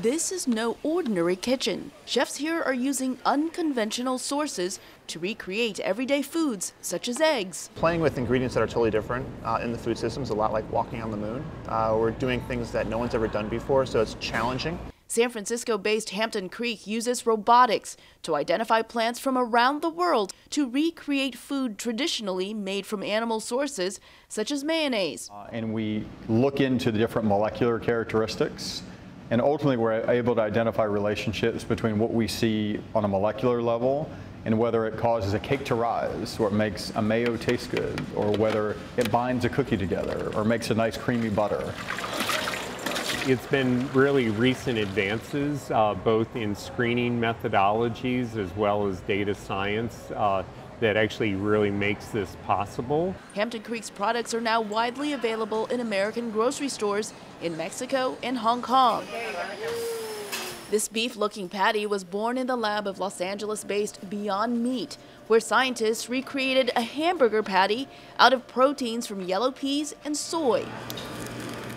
This is no ordinary kitchen. Chefs here are using unconventional sources to recreate everyday foods, such as eggs. Playing with ingredients that are totally different in the food system is a lot like walking on the moon. We're doing things that no one's ever done before, so it's challenging. San Francisco-based Hampton Creek uses robotics to identify plants from around the world to recreate food traditionally made from animal sources, such as mayonnaise. And we look into the different molecular characteristics, and ultimately we're able to identify relationships between what we see on a molecular level and whether it causes a cake to rise, or it makes a mayo taste good, or whether it binds a cookie together, or makes a nice creamy butter. It's been really recent advances, both in screening methodologies as well as data science, that actually really makes this possible. Hampton Creek's products are now widely available in American grocery stores in Mexico and Hong Kong. This beef-looking patty was born in the lab of Los Angeles-based Beyond Meat, where scientists recreated a hamburger patty out of proteins from yellow peas and soy.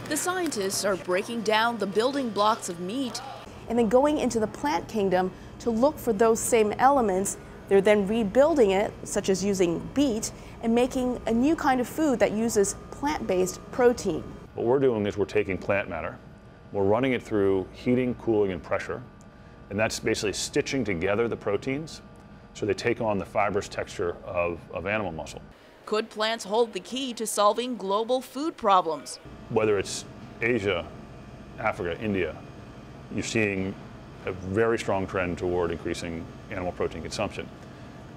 The scientists are breaking down the building blocks of meat and then going into the plant kingdom to look for those same elements. They're then rebuilding it, such as using beet, and making a new kind of food that uses plant-based protein. What we're doing is we're taking plant matter, we're running it through heating, cooling, and pressure, and that's basically stitching together the proteins so they take on the fibrous texture of animal muscle. Could plants hold the key to solving global food problems? Whether it's Asia, Africa, India, you're seeing a very strong trend toward increasing animal protein consumption.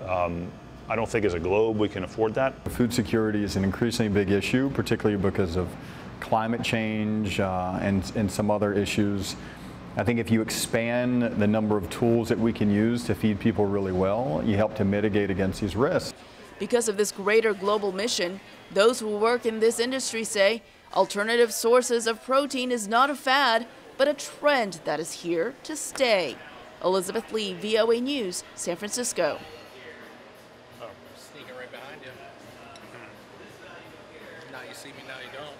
I don't think as a globe we can afford that. Food security is an increasingly big issue, particularly because of climate change and some other issues. I think if you expand the number of tools that we can use to feed people really well, you help to mitigate against these risks. Because of this greater global mission, those who work in this industry say alternative sources of protein is not a fad, but a trend that is here to stay. Elizabeth Lee, VOA News, San Francisco. Oh, sneaking right behind you. Now you see me, now you don't.